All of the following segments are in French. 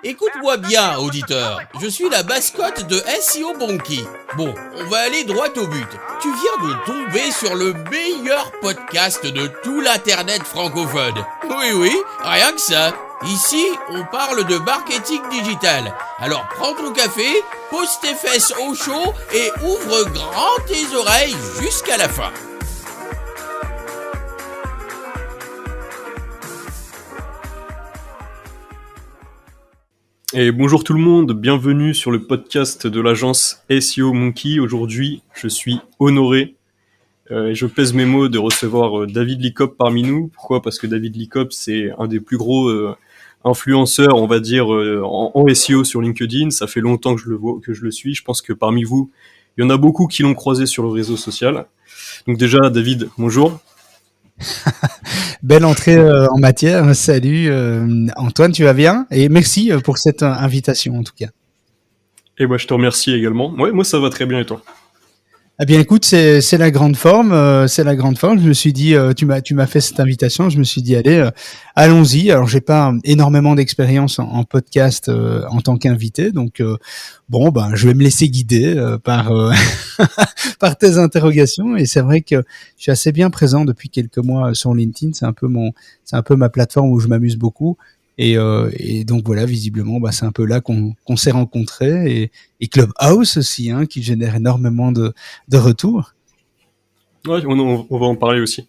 Écoute-moi bien, auditeur. Je suis la mascotte de SEO Monkey. Bon, on va aller droit au but. Tu viens de tomber sur le meilleur podcast de tout l'internet francophone. Oui, rien que ça. Ici, on parle de marketing digital. Alors prends ton café, pose tes fesses au chaud et ouvre grand tes oreilles jusqu'à la fin. Et bonjour tout le monde, bienvenue sur le podcast de l'agence SEO Monkey. Aujourd'hui, je suis honoré et je pèse mes mots de recevoir David Likop parmi nous. Pourquoi ? Parce que David Likop, c'est un des plus gros influenceurs, on va dire, en SEO sur LinkedIn. Ça fait longtemps que je le suis. Je pense que parmi vous, il y en a beaucoup qui l'ont croisé sur le réseau social. Donc déjà, David, bonjour. Belle entrée en matière. Salut Antoine, tu vas bien ? Et merci pour cette invitation en tout cas. Et moi, je te remercie également. Ouais, moi ça va très bien et toi ? Eh bien, écoute, c'est la grande forme, c'est la grande forme. Je me suis dit, tu m'as fait cette invitation. Je me suis dit, allez, allons-y. Alors, j'ai pas énormément d'expérience en podcast en tant qu'invité, donc bon, ben, je vais me laisser guider par par tes interrogations. Et c'est vrai que je suis assez bien présent depuis quelques mois sur LinkedIn. C'est un peu ma plateforme où je m'amuse beaucoup. Et donc voilà, visiblement, bah, c'est un peu là qu'on s'est rencontrés et Clubhouse aussi, hein, qui génère énormément de retours. Ouais, on va en parler aussi.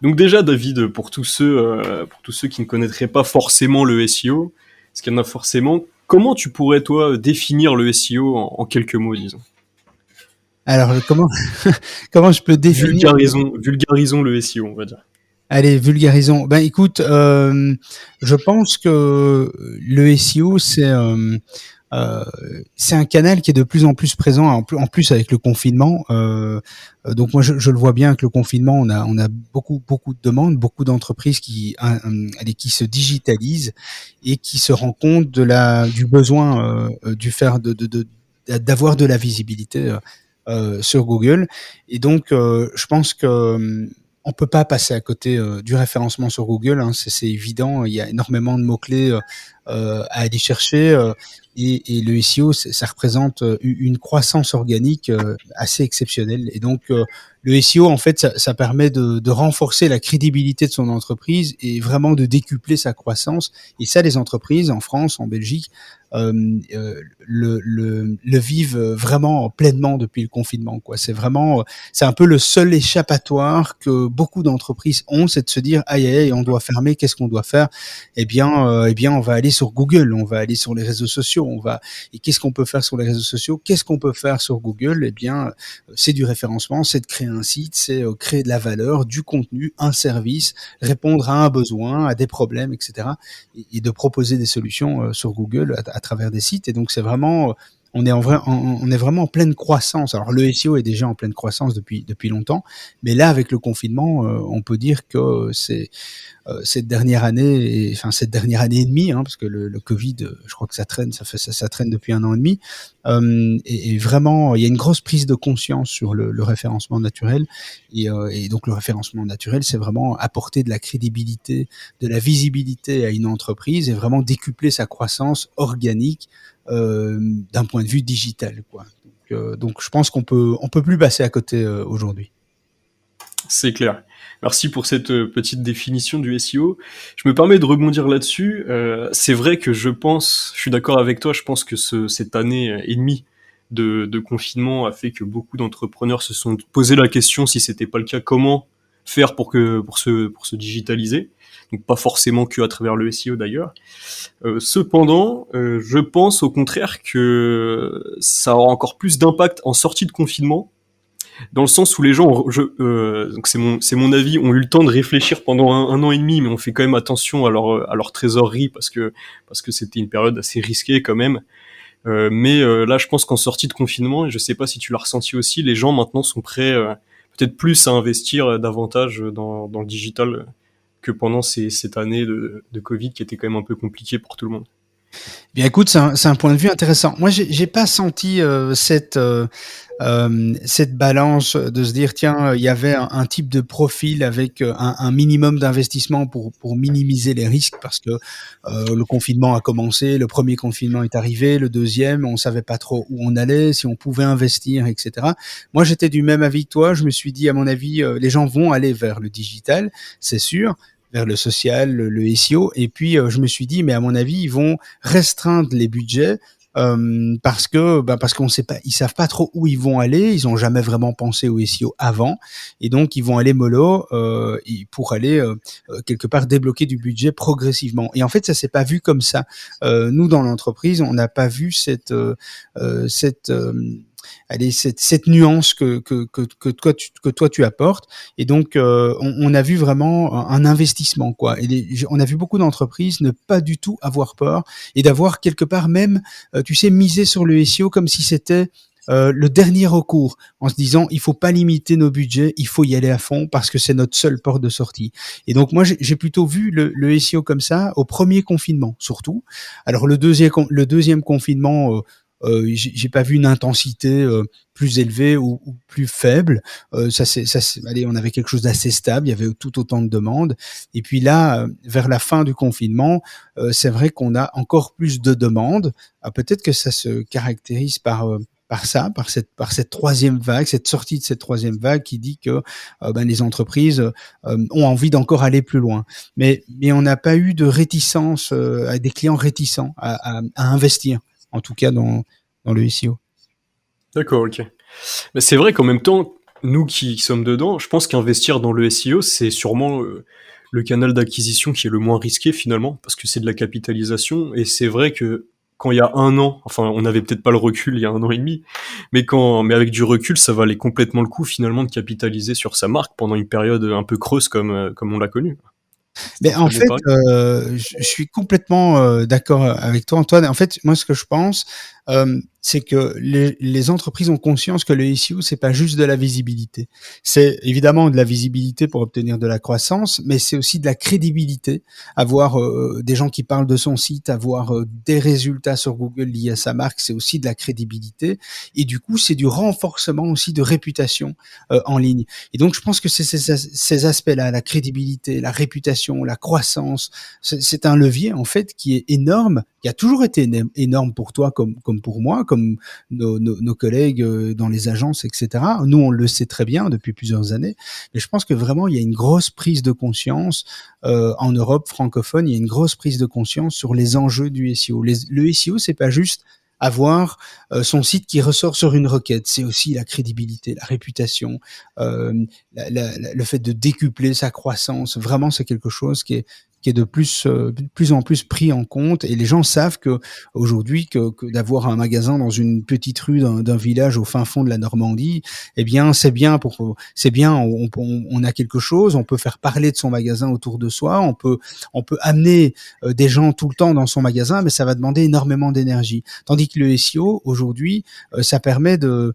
Donc déjà, David, pour tous ceux qui ne connaîtraient pas forcément le SEO, parce qu'il y en a forcément, comment tu pourrais toi définir le SEO en quelques mots, disons ? Alors comment je peux définir ? Vulgarisons le SEO, on va dire. Allez, vulgarisons. Ben écoute, je pense que le SEO c'est un canal qui est de plus en plus présent, en plus avec le confinement. Donc moi je le vois bien avec le confinement, on a beaucoup de demandes, beaucoup d'entreprises qui se digitalisent et qui se rendent compte du besoin d'avoir de la visibilité sur Google. Et donc je pense que on peut pas passer à côté du référencement sur Google, hein, c'est évident. Il y a énormément de mots-clés à aller chercher et le SEO, ça représente une croissance organique assez exceptionnelle. Et donc, le SEO, en fait, ça permet de renforcer la crédibilité de son entreprise et vraiment de décupler sa croissance. Et ça, les entreprises en France, en Belgique, le vivent vraiment pleinement depuis le confinement, quoi. C'est un peu le seul échappatoire que beaucoup d'entreprises ont, c'est de se dire aïe, on doit fermer, qu'est-ce qu'on doit faire ? Eh bien on va aller sur Google, on va aller sur les réseaux sociaux, et qu'est-ce qu'on peut faire sur les réseaux sociaux ? Qu'est-ce qu'on peut faire sur Google ? Eh bien c'est du référencement, c'est de créer un site, c'est créer de la valeur, du contenu, un service, répondre à un besoin, à des problèmes, etc. et de proposer des solutions sur Google à travers des sites. Et donc c'est vraiment on est vraiment en pleine croissance. Alors le SEO est déjà en pleine croissance depuis longtemps, mais là avec le confinement, on peut dire que cette dernière année et demie, hein, parce que le Covid, je crois que ça traîne depuis 1 an et demi, et vraiment il y a une grosse prise de conscience sur le référencement naturel, et donc le référencement naturel, c'est vraiment apporter de la crédibilité, de la visibilité à une entreprise et vraiment décupler sa croissance organique d'un point de vue digital, quoi. Donc je pense qu'on peut plus passer à côté aujourd'hui. C'est clair. Merci pour cette petite définition du SEO. Je me permets de rebondir là-dessus. C'est vrai que je suis d'accord avec toi, je pense que cette année et demie de confinement a fait que beaucoup d'entrepreneurs se sont posé la question, si c'était pas le cas, comment faire pour se digitaliser. Donc pas forcément que à travers le SEO d'ailleurs. Cependant, je pense au contraire que ça aura encore plus d'impact en sortie de confinement, dans le sens où les gens, donc c'est mon avis, ont eu le temps de réfléchir pendant un an et demi, mais on fait quand même attention à leur trésorerie parce que c'était une période assez risquée quand même. Mais là, je pense qu'en sortie de confinement, et je sais pas si tu l'as ressenti aussi, les gens maintenant sont prêts peut-être plus à investir davantage dans le digital que pendant cette année de Covid qui était quand même un peu compliquée pour tout le monde. Bien écoute, c'est un point de vue intéressant. Moi, j'ai pas senti cette balance de se dire tiens, il y avait un type de profil avec un minimum d'investissement pour minimiser les risques parce que le confinement a commencé, le premier confinement est arrivé, le deuxième, on savait pas trop où on allait, si on pouvait investir, etc. Moi, j'étais du même avis que toi. Je me suis dit, à mon avis, les gens vont aller vers le digital, c'est sûr, vers le social, le SEO. Et puis, je me suis dit, mais à mon avis, ils vont restreindre les budgets parce qu'on sait pas, ils savent pas trop où ils vont aller. Ils ont jamais vraiment pensé au SEO avant, et donc ils vont aller mollo pour aller quelque part débloquer du budget progressivement. Et en fait, ça s'est pas vu comme ça. Nous, dans l'entreprise, on n'a pas vu cette allez, cette nuance que toi tu apportes. Et donc on a vu vraiment un investissement, quoi. On a vu beaucoup d'entreprises ne pas du tout avoir peur et d'avoir quelque part même tu sais, miser sur le SEO comme si c'était le dernier recours, en se disant il faut pas limiter nos budgets, il faut y aller à fond parce que c'est notre seule porte de sortie. Et donc moi j'ai plutôt vu le SEO comme ça au premier confinement surtout. Alors le deuxième confinement, j'ai pas vu une intensité plus élevée ou plus faible. Allez, on avait quelque chose d'assez stable. Il y avait tout autant de demandes. Et puis là, vers la fin du confinement, c'est vrai qu'on a encore plus de demandes. Peut-être que ça se caractérise par cette troisième vague, cette sortie de cette troisième vague qui dit que les entreprises ont envie d'encore aller plus loin. Mais on n'a pas eu de réticence, à des clients réticents à investir, en tout cas dans le SEO. D'accord, ok. Mais c'est vrai qu'en même temps, nous qui sommes dedans, je pense qu'investir dans le SEO, c'est sûrement le canal d'acquisition qui est le moins risqué finalement, parce que c'est de la capitalisation, et c'est vrai que quand il y a un an, enfin on n'avait peut-être pas le recul il y a un an et demi, mais avec du recul, ça valait complètement le coup finalement de capitaliser sur sa marque pendant une période un peu creuse comme on l'a connu. Mais en fait, je suis complètement d'accord avec toi, Antoine. En fait, moi, ce que je pense, c'est que les entreprises ont conscience que le SEO, c'est pas juste de la visibilité. C'est évidemment de la visibilité pour obtenir de la croissance, mais c'est aussi de la crédibilité. Avoir des gens qui parlent de son site, avoir des résultats sur Google liés à sa marque, c'est aussi de la crédibilité. Et du coup, c'est du renforcement aussi de réputation en ligne. Et donc, je pense que c'est ces aspects-là, la crédibilité, la réputation, la croissance, c'est un levier en fait qui est énorme, qui a toujours été énorme pour toi comme pour moi, comme nos collègues dans les agences, etc. Nous, on le sait très bien depuis plusieurs années, mais je pense que vraiment, il y a une grosse prise de conscience en Europe francophone, il y a une grosse prise de conscience sur les enjeux du SEO. Le SEO, c'est pas juste avoir son site qui ressort sur une requête, c'est aussi la crédibilité, la réputation, le fait de décupler sa croissance. Vraiment, c'est quelque chose qui est de plus en plus pris en compte, et les gens savent que aujourd'hui que d'avoir un magasin dans une petite rue d'un village au fin fond de la Normandie, eh bien c'est bien, on a quelque chose, on peut faire parler de son magasin autour de soi, on peut amener des gens tout le temps dans son magasin, mais ça va demander énormément d'énergie. Tandis que le SEO aujourd'hui, ça permet de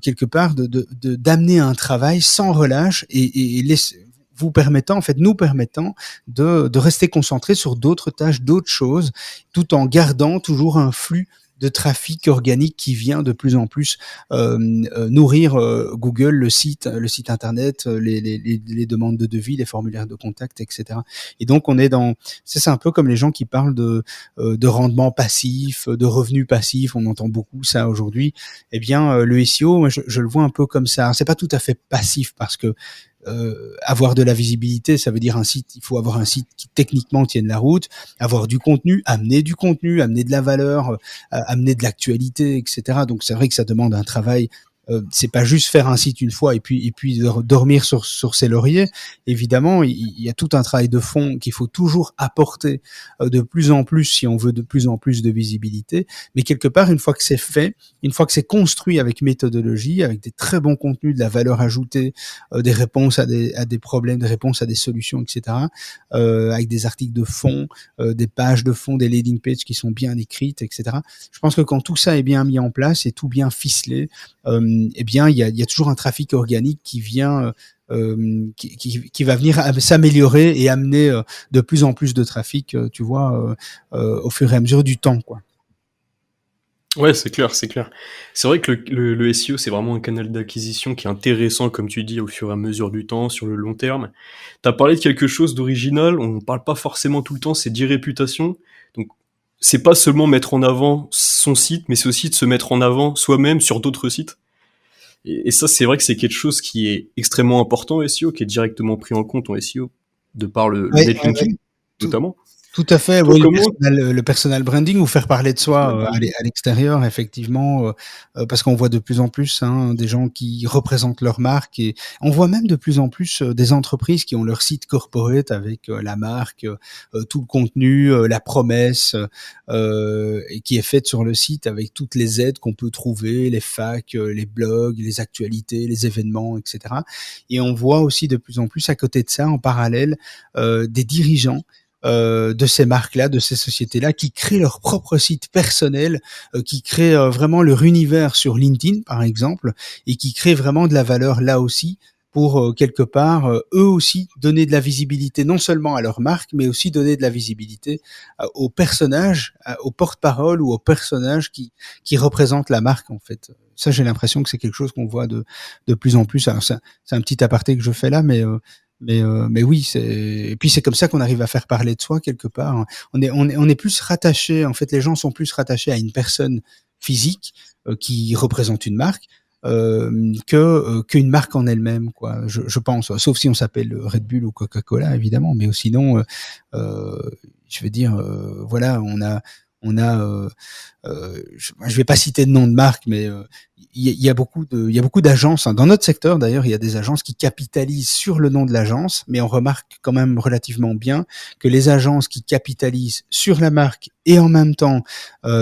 quelque part d'amener un travail sans relâche et nous permettant de rester concentré sur d'autres tâches, d'autres choses, tout en gardant toujours un flux de trafic organique qui vient de plus en plus nourrir Google, le site internet, les demandes de devis, les formulaires de contact, etc. Et donc c'est un peu comme les gens qui parlent de rendement passif, de revenus passifs, on entend beaucoup ça aujourd'hui. Eh bien, le SEO, moi, je le vois un peu comme ça. C'est pas tout à fait passif parce que avoir de la visibilité, ça veut dire il faut avoir un site qui techniquement tienne la route, avoir du contenu, amener de la valeur, amener de l'actualité, etc. Donc c'est vrai que ça demande un travail. C'est pas juste faire un site une fois et puis dormir sur ses lauriers. Évidemment, il y a tout un travail de fond qu'il faut toujours apporter de plus en plus si on veut de plus en plus de visibilité. Mais quelque part, une fois que c'est fait, une fois que c'est construit avec méthodologie, avec des très bons contenus, de la valeur ajoutée, des réponses à des problèmes, des réponses à des solutions, etc. Avec des articles de fond, des pages de fond, des landing pages qui sont bien écrites, etc. Je pense que quand tout ça est bien mis en place et tout bien ficelé, eh bien, il y a toujours un trafic organique qui vient qui va venir s'améliorer et amener de plus en plus de trafic, tu vois, au fur et à mesure du temps, quoi. Ouais, c'est clair, c'est clair. C'est vrai que le SEO, c'est vraiment un canal d'acquisition qui est intéressant, comme tu dis, au fur et à mesure du temps, sur le long terme. T'as parlé de quelque chose d'original, on ne parle pas forcément tout le temps, c'est d'e-réputation. Donc, c'est pas seulement mettre en avant son site, mais c'est aussi de se mettre en avant soi-même sur d'autres sites. Et ça, c'est vrai que c'est quelque chose qui est extrêmement important en SEO, qui est directement pris en compte en SEO, de par le Ouais, ouais, netlinking, ouais. notamment. Tout à fait, Toi, oui, comment... le personal branding ou faire parler de soi à l'extérieur, effectivement, parce qu'on voit de plus en plus des gens qui représentent leur marque et on voit même de plus en plus des entreprises qui ont leur site corporate avec la marque, tout le contenu, la promesse et qui est faite sur le site avec toutes les aides qu'on peut trouver, les facs, les blogs, les actualités, les événements, etc. Et on voit aussi de plus en plus à côté de ça, en parallèle, des dirigeants de ces marques-là, de ces sociétés-là, qui créent leur propre site personnel, qui créent vraiment leur univers sur LinkedIn, par exemple, et qui créent vraiment de la valeur là aussi pour quelque part, eux aussi, donner de la visibilité non seulement à leur marque, mais aussi donner de la visibilité aux personnages, aux porte-parole ou aux personnages qui représentent la marque, en fait. Ça, j'ai l'impression que c'est quelque chose qu'on voit de plus en plus. Alors, c'est un petit aparté que je fais là, mais oui, et puis c'est comme ça qu'on arrive à faire parler de soi quelque part. On est plus rattaché. En fait, les gens sont plus rattachés à une personne physique qui représente une marque qu'une marque en elle-même, quoi. Je pense, sauf si on s'appelle Red Bull ou Coca-Cola, évidemment. Mais sinon, je veux dire, voilà, je vais pas citer de nom de marque, mais il y a beaucoup d'agences. Dans notre secteur, d'ailleurs, il y a des agences qui capitalisent sur le nom de l'agence, mais on remarque quand même relativement bien que les agences qui capitalisent sur la marque et en même temps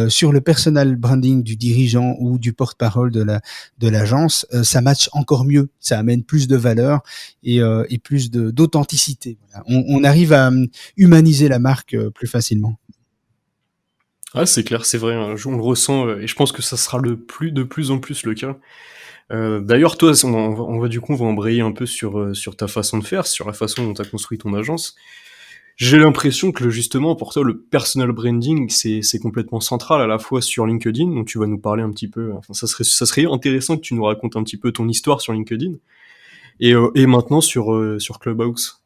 sur le personal branding du dirigeant ou du porte-parole de l'agence, ça match encore mieux. Ça amène plus de valeur et plus d'authenticité. Voilà. On arrive à humaniser la marque plus facilement. Ah, c'est clair, c'est vrai, on le ressent, et je pense que ça sera de plus en plus le cas. D'ailleurs, toi, on va embrayer un peu sur ta façon de faire, sur la façon dont tu as construit ton agence. J'ai l'impression que justement, pour toi, le personal branding, c'est complètement central à la fois sur LinkedIn, donc tu vas nous parler un petit peu, enfin, ça serait intéressant que tu nous racontes un petit peu ton histoire sur LinkedIn, et maintenant sur Clubhouse.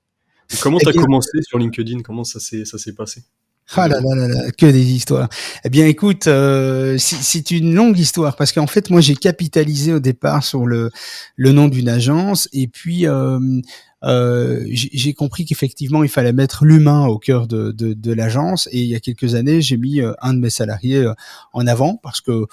Donc, comment Eh t'as bien, commencé sur LinkedIn? Comment ça s'est passé? ah là là là là, que des histoires. Eh bien, écoute, c'est une longue histoire parce qu'en fait, moi, j'ai capitalisé au départ sur le nom d'une agence et puis j'ai compris qu'effectivement, il fallait mettre l'humain au cœur de l'agence. Et il y a quelques années, j'ai mis un de mes salariés en avant parce que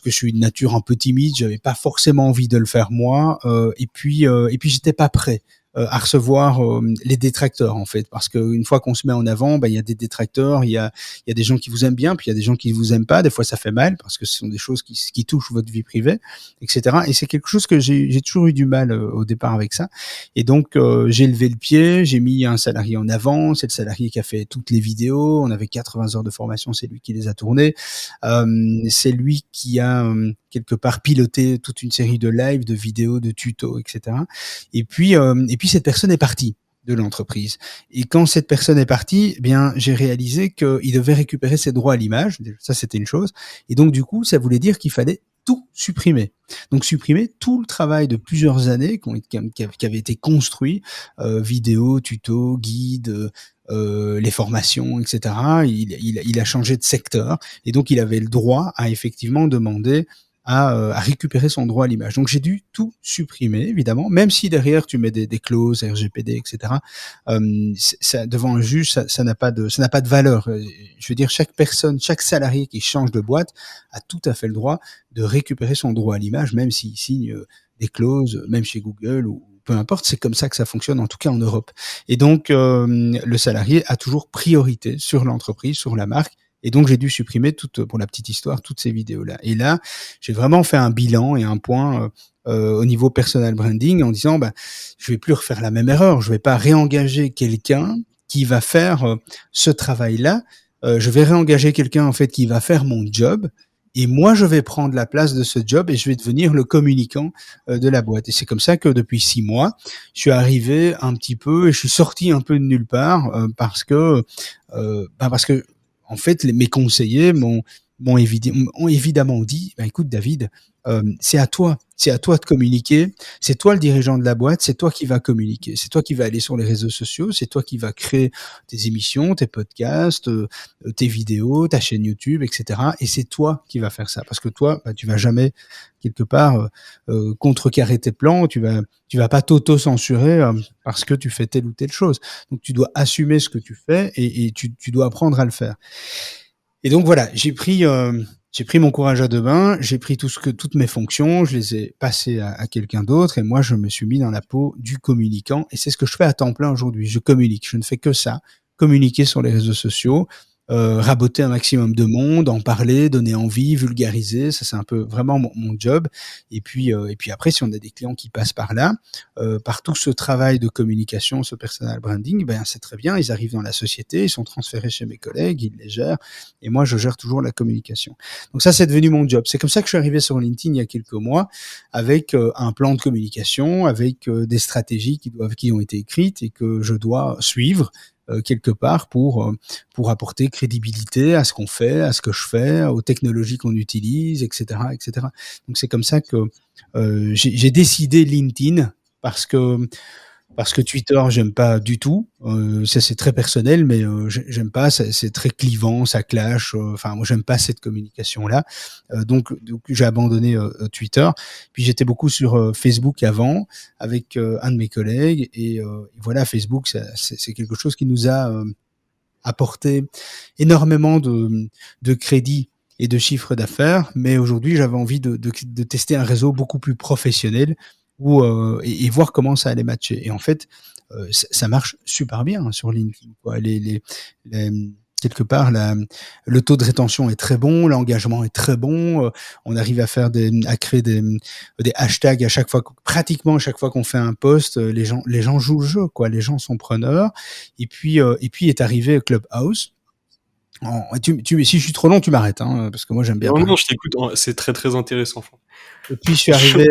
je suis de nature un peu timide, j'avais pas forcément envie de le faire moi, et puis j'étais pas prêt à recevoir les détracteurs en fait, parce qu'une fois qu'on se met en avant, il y a des détracteurs, il y a des gens qui vous aiment bien, puis il y a des gens qui vous aiment pas. Des fois ça fait mal parce que ce sont des choses qui touchent votre vie privée, etc. Et c'est quelque chose que j'ai toujours eu du mal au départ avec ça. Et donc j'ai levé le pied, j'ai mis un salarié en avant, c'est le salarié qui a fait toutes les vidéos. On avait 80 heures de formation, c'est lui qui les a tournées. C'est lui qui a quelque part piloté toute une série de lives, de vidéos, de tutos, etc. Et puis cette personne est partie de l'entreprise. Et quand cette personne est partie, eh bien, j'ai réalisé qu'il devait récupérer ses droits à l'image. Ça, c'était une chose. Et donc, du coup, ça voulait dire qu'il fallait tout supprimer. Donc, supprimer tout le travail de plusieurs années qui avait été construit, vidéos, tutos, guides, les formations, etc. Il a changé de secteur. Et donc, il avait le droit à effectivement demander à récupérer son droit à l'image. Donc j'ai dû tout supprimer, évidemment, même si derrière tu mets des clauses RGPD, etc. Ça, devant un juge, ça n'a pas de valeur. Je veux dire, chaque personne, chaque salarié qui change de boîte a tout à fait le droit de récupérer son droit à l'image, même s'il signe des clauses, même chez Google ou peu importe. C'est comme ça que ça fonctionne, en tout cas en Europe. Et donc le salarié a toujours priorité sur l'entreprise, sur la marque. Et donc, j'ai dû supprimer pour la petite histoire, toutes ces vidéos-là. Et là, j'ai vraiment fait un bilan et un point au niveau personal branding en disant, je vais plus refaire la même erreur. Je vais pas réengager quelqu'un qui va faire ce travail-là. Je vais réengager quelqu'un, en fait, qui va faire mon job et moi je vais prendre la place de ce job et je vais devenir le communicant de la boîte. Et c'est comme ça que depuis 6 mois, je suis arrivé un petit peu et je suis sorti un peu de nulle part parce que en fait mes conseillers m'ont évidemment dit, écoute David, c'est à toi de communiquer, c'est toi le dirigeant de la boîte, c'est toi qui va communiquer, c'est toi qui va aller sur les réseaux sociaux, c'est toi qui va créer tes émissions, tes podcasts, tes vidéos, ta chaîne YouTube, etc. Et c'est toi qui va faire ça, parce que toi, tu vas jamais quelque part contrecarrer tes plans, tu vas pas t'auto-censurer parce que tu fais telle ou telle chose. Donc tu dois assumer ce que tu fais et tu dois apprendre à le faire. Et donc voilà, j'ai pris mon courage à deux mains, j'ai pris toutes mes fonctions, je les ai passées à quelqu'un d'autre, et moi je me suis mis dans la peau du communicant, et c'est ce que je fais à temps plein aujourd'hui. Je communique, je ne fais que ça, communiquer sur les réseaux sociaux, raboter un maximum de monde, en parler, donner envie, vulgariser, ça c'est un peu vraiment mon job. Et puis après, si on a des clients qui passent par là, par tout ce travail de communication, ce personal branding, c'est très bien, ils arrivent dans la société, ils sont transférés chez mes collègues, ils les gèrent, et moi je gère toujours la communication. Donc ça c'est devenu mon job. C'est comme ça que je suis arrivé sur LinkedIn il y a quelques mois, avec un plan de communication, avec des stratégies qui ont été écrites et que je dois suivre quelque part pour apporter crédibilité à ce qu'on fait, à ce que je fais, aux technologies qu'on utilise, etc., etc. Donc c'est comme ça que j'ai décidé LinkedIn parce que Twitter j'aime pas du tout. Ça c'est très personnel, mais j'aime pas. C'est très clivant, ça clash. Enfin moi j'aime pas cette communication là. Donc j'ai abandonné Twitter. Puis j'étais beaucoup sur Facebook avant avec un de mes collègues et voilà, Facebook c'est quelque chose qui nous a apporté énormément de crédit et de chiffre d'affaires, mais aujourd'hui j'avais envie de tester un réseau beaucoup plus professionnel et voir comment ça allait matcher. Et en fait, ça marche super bien sur LinkedIn, quoi. Quelque part, le taux de rétention est très bon, l'engagement est très bon. On arrive à créer des hashtags pratiquement à chaque fois qu'on fait un post. Les gens jouent le jeu, quoi. Les gens sont preneurs. Et puis est arrivé Clubhouse. Si je suis trop long, tu m'arrêtes, hein, parce que moi j'aime bien Non, parler. non, je t'écoute, c'est très très intéressant. Et puis je suis arrivé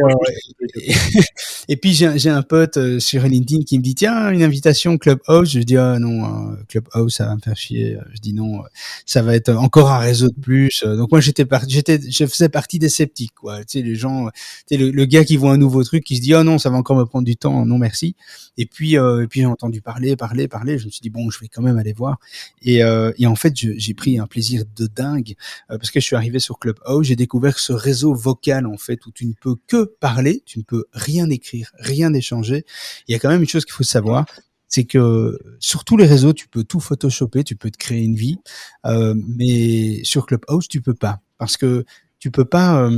et puis j'ai un pote sur LinkedIn qui me dit tiens, une invitation Clubhouse. Je dis ah non, Clubhouse ça va me faire chier. Je dis non, ça va être encore un réseau de plus. Donc moi je faisais partie des sceptiques, quoi. Tu sais, les gens, tu sais, le gars qui voit un nouveau truc qui se dit oh non, ça va encore me prendre du temps, non merci. Et puis j'ai entendu parler. Je me suis dit bon, je vais quand même aller voir. Et en fait j'ai pris un plaisir de dingue parce que je suis arrivé sur Clubhouse, j'ai découvert ce réseau vocal en fait où tu ne peux que parler, tu ne peux rien écrire, rien échanger. Il y a quand même une chose qu'il faut savoir, c'est que sur tous les réseaux, tu peux tout photoshopper, tu peux te créer une vie, mais sur Clubhouse, tu peux pas, parce que tu peux pas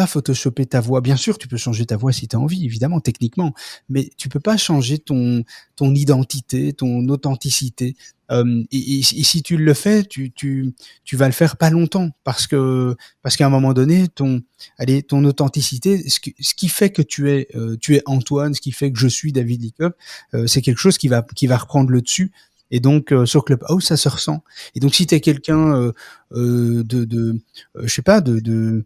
photoshopper ta voix. Bien sûr, tu peux changer ta voix si tu as envie, évidemment, techniquement, mais tu peux pas changer ton identité, ton authenticité. Et si tu le fais, tu vas le faire pas longtemps, parce qu'à un moment donné, ton authenticité, ce qui fait que tu es Antoine, ce qui fait que je suis David Licop, c'est quelque chose qui va reprendre le dessus. Et donc sur Clubhouse, ça se ressent. Et donc si t'es quelqu'un je sais pas, de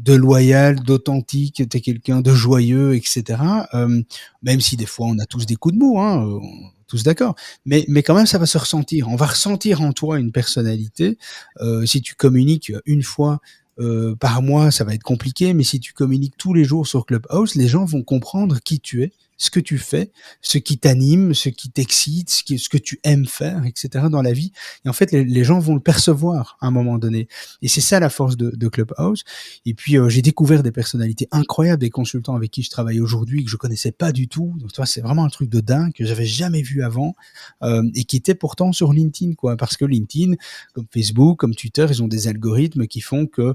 loyal, d'authentique, t'es quelqu'un de joyeux, etc. Même si des fois on a tous des coups de mou, hein, tous d'accord. Mais quand même ça va se ressentir. On va ressentir en toi une personnalité. Si tu communiques une fois par mois, ça va être compliqué, mais si tu communiques tous les jours sur Clubhouse, les gens vont comprendre qui tu es, ce que tu fais, ce qui t'anime, ce qui t'excite, ce que tu aimes faire, etc. dans la vie. Et en fait, les gens vont le percevoir à un moment donné. Et c'est ça la force de Clubhouse. Et puis, j'ai découvert des personnalités incroyables, des consultants avec qui je travaille aujourd'hui, que je connaissais pas du tout. Donc, tu vois, c'est vraiment un truc de dingue que j'avais jamais vu avant, et qui était pourtant sur LinkedIn, quoi. Parce que LinkedIn, comme Facebook, comme Twitter, ils ont des algorithmes qui font que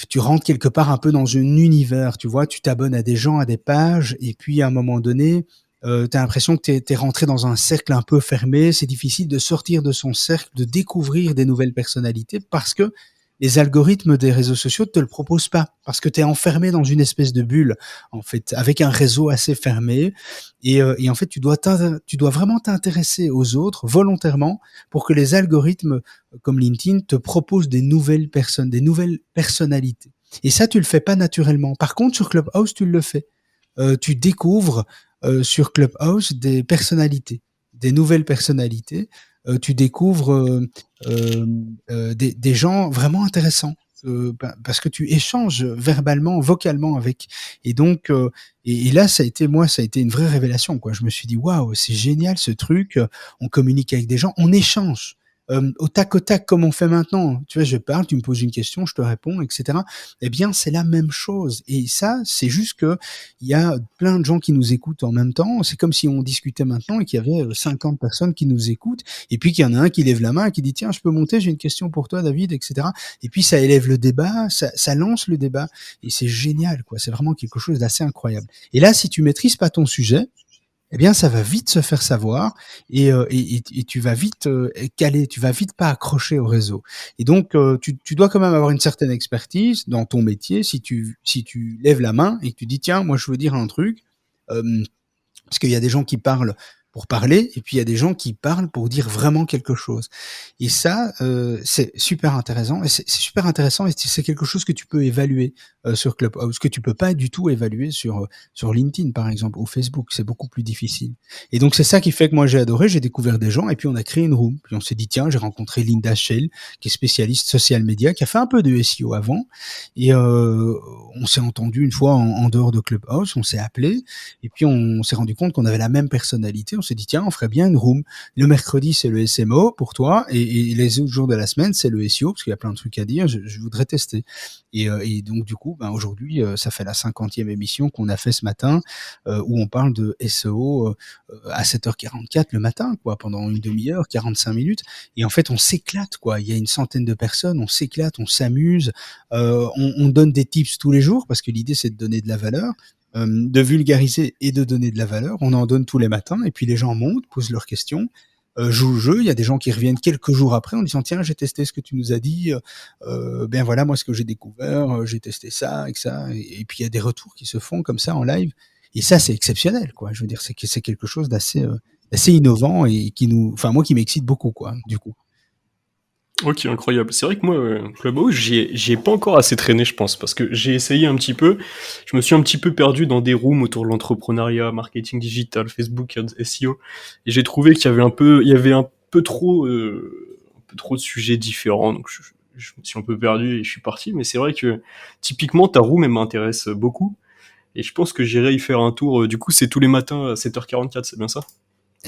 tu rentres quelque part un peu dans un univers, tu vois, tu t'abonnes à des gens, à des pages, et puis à un moment donné, t'as l'impression que t'es rentré dans un cercle un peu fermé, c'est difficile de sortir de son cercle, de découvrir des nouvelles personnalités, parce que les algorithmes des réseaux sociaux te le proposent pas parce que tu es enfermé dans une espèce de bulle, en fait, avec un réseau assez fermé. Et en fait, tu dois vraiment t'intéresser aux autres volontairement pour que les algorithmes comme LinkedIn te proposent des nouvelles personnes, des nouvelles personnalités. Et ça, tu le fais pas naturellement. Par contre, sur Clubhouse, tu le fais. Tu découvres sur Clubhouse des personnalités, des nouvelles personnalités. Tu découvres des gens vraiment intéressants. Parce que tu échanges verbalement, vocalement avec. Et donc, et là, ça a été une vraie révélation, quoi. Je me suis dit, waouh, c'est génial ce truc. On communique avec des gens, on échange. Au tac, comme on fait maintenant. Tu vois, je parle, tu me poses une question, je te réponds, etc. Eh bien, c'est la même chose. Et ça, c'est juste que il y a plein de gens qui nous écoutent en même temps. C'est comme si on discutait maintenant et qu'il y avait 50 personnes qui nous écoutent. Et puis qu'il y en a un qui lève la main et qui dit, tiens, je peux monter, j'ai une question pour toi, David, etc. Et puis ça élève le débat, ça lance le débat. Et c'est génial, quoi. C'est vraiment quelque chose d'assez incroyable. Et là, si tu maîtrises pas ton sujet, eh bien, ça va vite se faire savoir et tu vas vite caler, tu vas vite pas accrocher au réseau. Et donc, tu dois quand même avoir une certaine expertise dans ton métier. Si tu lèves la main et que tu dis, tiens, moi, je veux dire un truc, euh, parce qu'il y a des gens qui parlent pour parler, et puis il y a des gens qui parlent pour dire vraiment quelque chose. Et ça, c'est super intéressant. Et c'est super intéressant, et c'est quelque chose que tu peux évaluer sur Clubhouse, que tu peux pas du tout évaluer sur LinkedIn, par exemple, ou Facebook. C'est beaucoup plus difficile. Et donc c'est ça qui fait que moi j'ai adoré. J'ai découvert des gens, et puis on a créé une room. Puis on s'est dit tiens, j'ai rencontré Linda Shell, qui est spécialiste social media, qui a fait un peu de SEO avant, et on s'est entendu une fois en dehors de Clubhouse. On s'est appelé. Et puis on s'est rendu compte qu'on avait la même personnalité. On s'est dit tiens, on ferait bien une room. Le mercredi c'est le SMO pour toi et les autres jours de la semaine c'est le SEO parce qu'il y a plein de trucs à dire. Je voudrais tester. Et donc du coup, ben aujourd'hui ça fait la 50e émission qu'on a fait ce matin où on parle de SEO à 7h44 le matin, quoi, pendant une demi-heure, 45 minutes. Et en fait on s'éclate, quoi. Il y a une centaine de personnes, on s'éclate, on s'amuse, on donne des tips tous les jours parce que l'idée c'est de donner de la valeur, de vulgariser et de donner de la valeur. On en donne tous les matins et puis les gens montent, posent leurs questions, jouent le jeu. Il y a des gens qui reviennent quelques jours après en disant tiens, j'ai testé ce que tu nous as dit, ben voilà moi ce que j'ai découvert, j'ai testé ça avec ça, et puis il y a des retours qui se font comme ça en live, et ça c'est exceptionnel, quoi. Je veux dire, c'est quelque chose d'assez innovant et enfin moi qui m'excite beaucoup, quoi, du coup. Ok, incroyable. C'est vrai que moi, Clubhouse, j'y ai pas encore assez traîné, je pense, parce que j'ai essayé un petit peu. Je me suis un petit peu perdu dans des rooms autour de l'entrepreneuriat, marketing digital, Facebook, ads, SEO, et j'ai trouvé il y avait un peu trop de sujets différents. Donc je me suis un peu perdu et je suis parti. Mais c'est vrai que typiquement ta room, elle m'intéresse beaucoup, et je pense que j'irai y faire un tour. Du coup, c'est tous les matins à 7h44, c'est bien ça?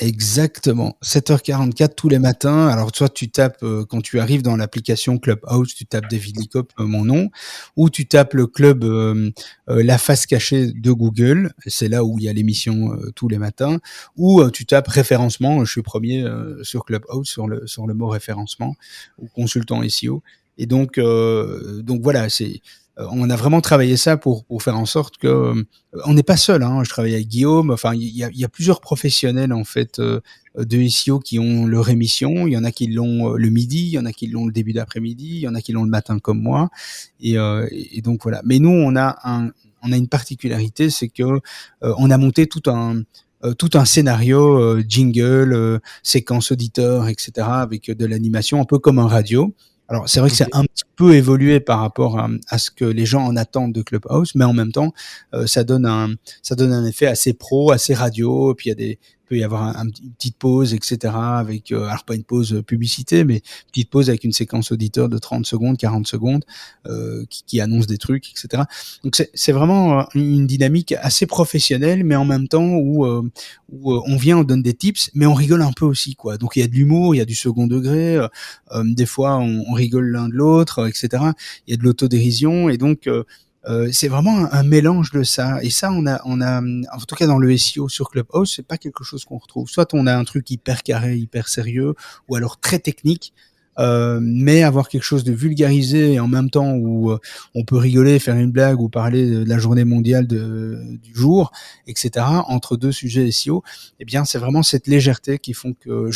Exactement. 7h44 tous les matins. Alors toi, tu tapes, quand tu arrives dans l'application Clubhouse, tu tapes David Licop, mon nom, ou tu tapes le club, La Face Cachée de Google. C'est là où il y a l'émission tous les matins. Ou tu tapes référencement. Je suis premier sur Clubhouse sur le mot référencement ou consultant SEO. Et donc voilà, on a vraiment travaillé ça pour faire en sorte que on n'est pas seul, hein. Je travaille avec Guillaume. Enfin, il y a plusieurs professionnels en fait de SEO qui ont leur émission. Il y en a qui l'ont le midi, il y en a qui l'ont le début d'après-midi, il y en a qui l'ont le matin comme moi. Et donc voilà. Mais nous, on a une particularité, c'est que on a monté tout un scénario, jingle, séquence auditeur, etc., avec de l'animation, un peu comme un radio. Alors, c'est vrai que c'est Ok. un petit peu évolué par rapport à ce que les gens en attendent de Clubhouse, mais en même temps, ça donne un effet assez pro, assez radio. Et puis peut y avoir une petite pause, etc. Avec, alors pas une pause publicité, mais une petite pause avec une séquence auditeur de 30 secondes, 40 secondes, qui annonce des trucs, etc. Donc c'est vraiment une dynamique assez professionnelle, mais en même temps où on vient, on donne des tips, mais on rigole un peu aussi, quoi. Donc il y a de l'humour, il y a du second degré. Des fois, on rigole l'un de l'autre, etc. Il y a de l'autodérision, et donc c'est vraiment un mélange de ça. Et ça, en tout cas dans le SEO sur Clubhouse, c'est pas quelque chose qu'on retrouve. Soit on a un truc hyper carré, hyper sérieux, ou alors très technique. Mais avoir quelque chose de vulgarisé et en même temps où on peut rigoler, faire une blague ou parler de la journée mondiale du jour, etc. entre deux sujets SEO, eh bien c'est vraiment cette légèreté qui font que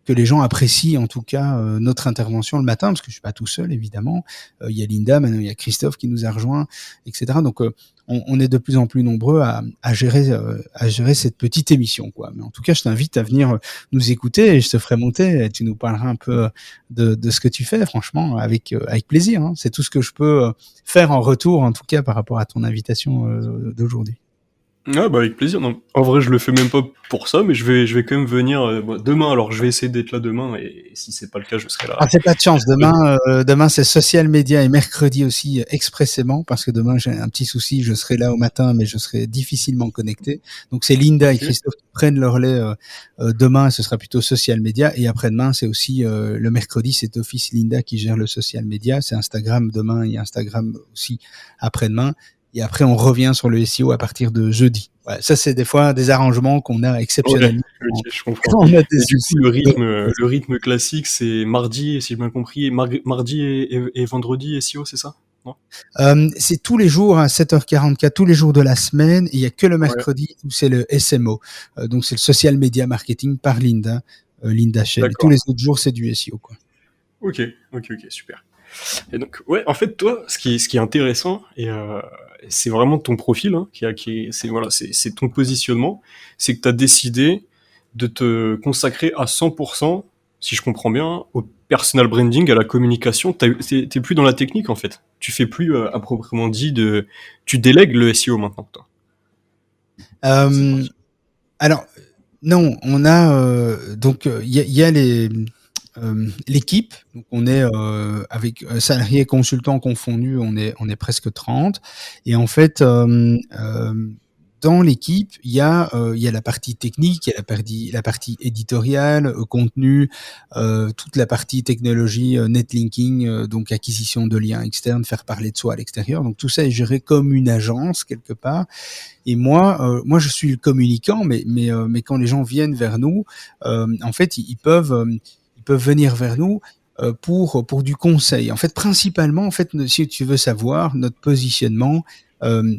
que les gens apprécient en tout cas notre intervention le matin, parce que je suis pas tout seul évidemment. Il y a Linda, maintenant il y a Christophe qui nous a rejoint, etc. Donc on est de plus en plus nombreux à gérer cette petite émission, quoi. Mais en tout cas, je t'invite à venir nous écouter et je te ferai monter et tu nous parleras un peu de ce que tu fais, franchement, avec plaisir. Hein. C'est tout ce que je peux faire en retour, en tout cas par rapport à ton invitation d'aujourd'hui. Ah bah avec plaisir. Non, en vrai, je le fais même pas pour ça, mais je vais quand même venir demain. Alors, je vais essayer d'être là demain, et si c'est pas le cas, je serai là. Ah, c'est pas de chance. Demain c'est social media et mercredi aussi expressément parce que demain j'ai un petit souci. Je serai là au matin, mais je serai difficilement connecté. Donc c'est Linda et Christophe qui prennent leur relais demain. Ce sera plutôt social media et après-demain c'est aussi le mercredi. C'est Office Linda qui gère le social media. C'est Instagram demain et Instagram aussi après-demain. Et après, on revient sur le SEO à partir de jeudi. Ouais, ça, c'est des fois des arrangements qu'on a exceptionnellement. Ok, je comprends. On a Et du coup, le rythme classique, c'est mardi, si j'ai bien compris, mardi et vendredi SEO, c'est ça? Non? C'est tous les jours à 7h44, tous les jours de la semaine. Il y a que le mercredi où c'est le SMO. Donc, c'est le Social Media Marketing par Linda Shell. Tous les autres jours, c'est du SEO, quoi. Ok, super. Et donc, ouais, en fait, toi, ce qui est intéressant, et c'est vraiment ton profil, hein, c'est ton positionnement, c'est que tu as décidé de te consacrer à 100%, si je comprends bien, au personal branding, à la communication. T'es plus dans la technique, en fait. Tu fais plus, à proprement dit, tu délègues le SEO maintenant, toi. Alors, non, on a donc il y a l'équipe, donc on est avec salariés et consultants confondus, on est presque 30 et en fait dans l'équipe, il y a la partie technique, il y a la partie éditoriale, contenu, toute la partie technologie, netlinking, donc acquisition de liens externes, faire parler de soi à l'extérieur. Donc tout ça est géré comme une agence quelque part. Et moi, je suis le communicant, mais quand les gens viennent vers nous, en fait, ils peuvent venir vers nous pour du conseil. En fait, principalement, en fait, si tu veux savoir, notre positionnement,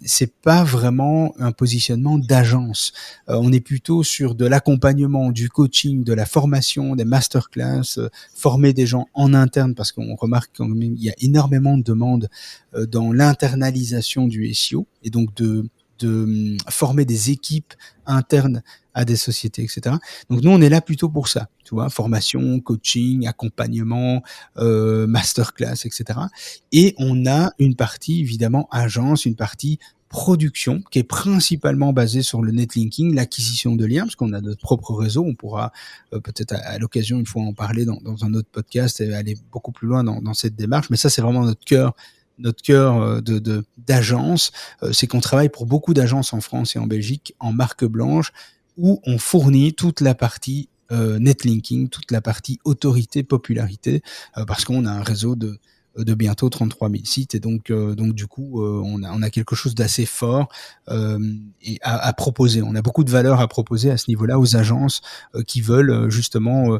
c'est pas vraiment un positionnement d'agence. On est plutôt sur de l'accompagnement, du coaching, de la formation, des masterclass, former des gens en interne parce qu'on remarque qu'il y a énormément de demandes dans l'internalisation du SEO et donc de former des équipes internes à des sociétés, etc. Donc nous, on est là plutôt pour ça, tu vois, formation, coaching, accompagnement, masterclass, etc. Et on a une partie, évidemment, agence, une partie production qui est principalement basée sur le netlinking, l'acquisition de liens, parce qu'on a notre propre réseau. On pourra peut-être à l'occasion, une fois en parler dans un autre podcast et aller beaucoup plus loin dans cette démarche. Mais ça, c'est vraiment notre cœur d'agence, c'est qu'on travaille pour beaucoup d'agences en France et en Belgique en marque blanche où on fournit toute la partie netlinking, toute la partie autorité, popularité, parce qu'on a un réseau de bientôt 33 000 sites et donc du coup on a quelque chose d'assez fort et à proposer. On a beaucoup de valeur à proposer à ce niveau-là aux agences qui veulent justement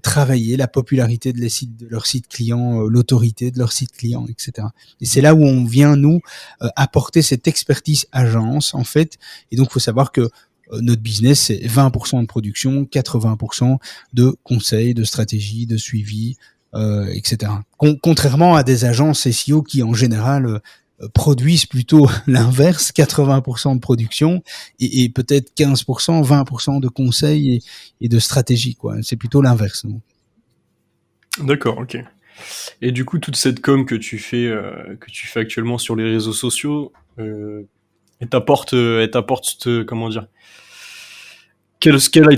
travailler la popularité de leurs sites clients, l'autorité de leurs sites clients, etc. Et c'est là où on vient nous apporter cette expertise agence en fait. Et donc il faut savoir que notre business c'est 20% de production, 80% de conseils, de stratégie, de suivi, etc. Contrairement à des agences SEO qui en général produisent plutôt l'inverse, 80% de production et peut-être 15%, 20% de conseils et de stratégie, quoi. C'est plutôt l'inverse. D'accord, ok. Et du coup, toute cette com que tu fais actuellement sur les réseaux sociaux, elle t'apporte, comment dire, quelle a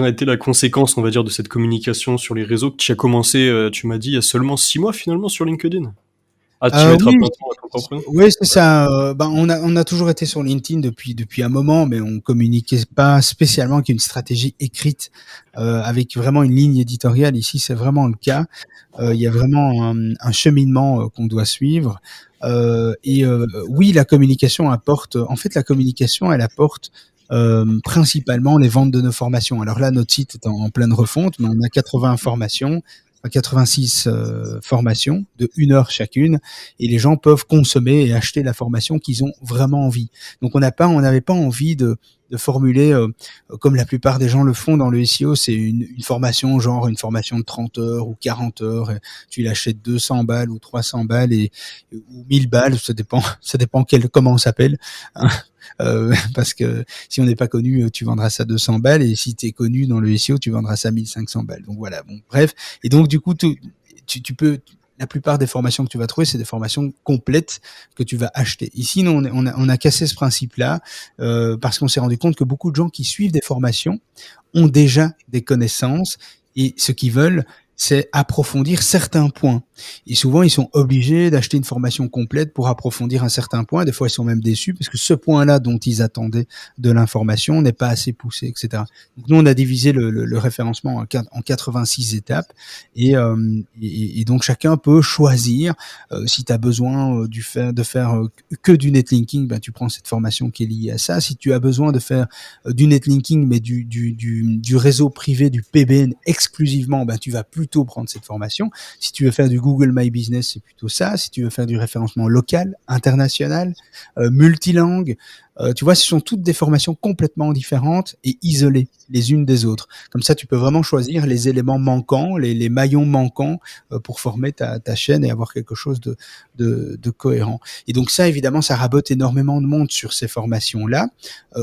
été la conséquence, on va dire, de cette communication sur les réseaux que tu as commencé, tu m'as dit, il y a seulement 6 mois finalement sur LinkedIn? Ah, tu vas être à plein temps à ton propre nom? Oui, c'est ça. On a toujours été sur LinkedIn depuis un moment, mais on communiquait pas spécialement avec une stratégie écrite, avec vraiment une ligne éditoriale. Ici, c'est vraiment le cas. Il y a vraiment un cheminement qu'on doit suivre. Oui, la communication apporte. En fait, la communication, elle apporte principalement les ventes de nos formations. Alors là, notre site est en pleine refonte, mais on a 80 formations 86 formations de 1 heure chacune, et les gens peuvent consommer et acheter la formation qu'ils ont vraiment envie. Donc on n'avait pas envie de formuler comme la plupart des gens le font dans le SEO, c'est une formation, genre une formation de 30 heures ou 40 heures, et tu l'achètes 200 balles ou 300 balles ou 1000 balles, ça dépend comment on s'appelle, hein. Parce que si on n'est pas connu, tu vendras ça 200 balles, et si tu es connu dans le SEO, tu vendras ça 1500 balles. Donc voilà, bon, bref. Et donc du coup, tu peux, la plupart des formations que tu vas trouver, c'est des formations complètes que tu vas acheter. Ici, nous, on a cassé ce principe-là parce qu'on s'est rendu compte que beaucoup de gens qui suivent des formations ont déjà des connaissances, et ce qu'ils veulent, c'est approfondir certains points. Et souvent, ils sont obligés d'acheter une formation complète pour approfondir un certain point. Des fois, ils sont même déçus parce que ce point-là dont ils attendaient de l'information n'est pas assez poussé, etc. Donc, nous, on a divisé le référencement en 86 étapes, et donc chacun peut choisir. Si tu as besoin de faire que du netlinking, ben, tu prends cette formation qui est liée à ça. Si tu as besoin de faire du netlinking, mais du réseau privé, du PBN exclusivement, ben, tu vas plutôt prendre cette formation. Si tu veux faire du Google My Business, c'est plutôt ça. Si tu veux faire du référencement local, international, multilangue, tu vois, ce sont toutes des formations complètement différentes et isolées les unes des autres. Comme ça, tu peux vraiment choisir les éléments manquants, les maillons manquants pour former ta chaîne et avoir quelque chose de cohérent. Et donc ça, évidemment, ça rabote énormément de monde sur ces formations-là,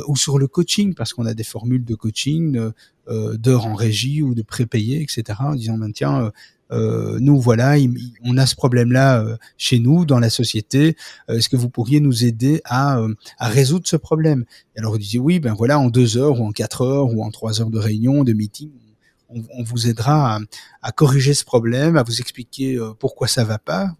ou sur le coaching, parce qu'on a des formules de coaching, d'heures en régie ou de prépayés, etc., en disant, ben, tiens, nous, voilà, on a ce problème-là chez nous, dans la société. Est-ce que vous pourriez nous aider à résoudre ce problème? Et alors, vous disiez, oui, ben voilà, en 2 heures ou en 4 heures ou en 3 heures de réunion, de meeting, on vous aidera à corriger ce problème, à vous expliquer pourquoi ça va pas,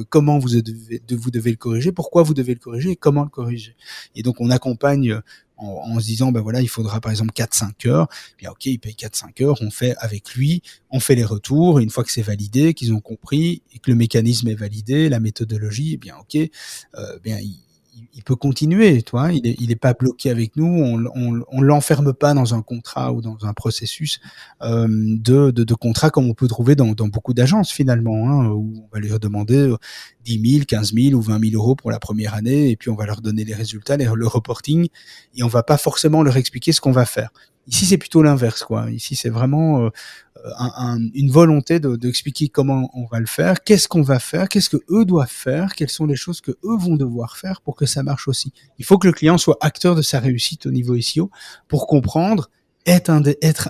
comment vous devez le corriger, pourquoi vous devez le corriger et comment le corriger. Et donc, on accompagne en se disant, ben voilà, il faudra par exemple 4-5 heures. Bien, ok, il paye 4-5 heures, on fait avec lui, on fait les retours, et une fois que c'est validé, qu'ils ont compris, et que le mécanisme est validé, la méthodologie, eh bien, ok, bien, il peut continuer, toi. Il est pas bloqué avec nous. On l'enferme pas dans un contrat ou dans un processus de contrat comme on peut trouver dans beaucoup d'agences finalement, hein, où on va leur demander 10 000, 15 000 ou 20 000 euros pour la première année, et puis on va leur donner les résultats, le reporting, et on va pas forcément leur expliquer ce qu'on va faire. Ici, c'est plutôt l'inverse, quoi. Ici, c'est vraiment une volonté d'expliquer comment on va le faire, qu'est-ce qu'on va faire, qu'est-ce que eux doivent faire, quelles sont les choses que eux vont devoir faire pour que ça marche aussi. Il faut que le client soit acteur de sa réussite au niveau SEO pour comprendre, être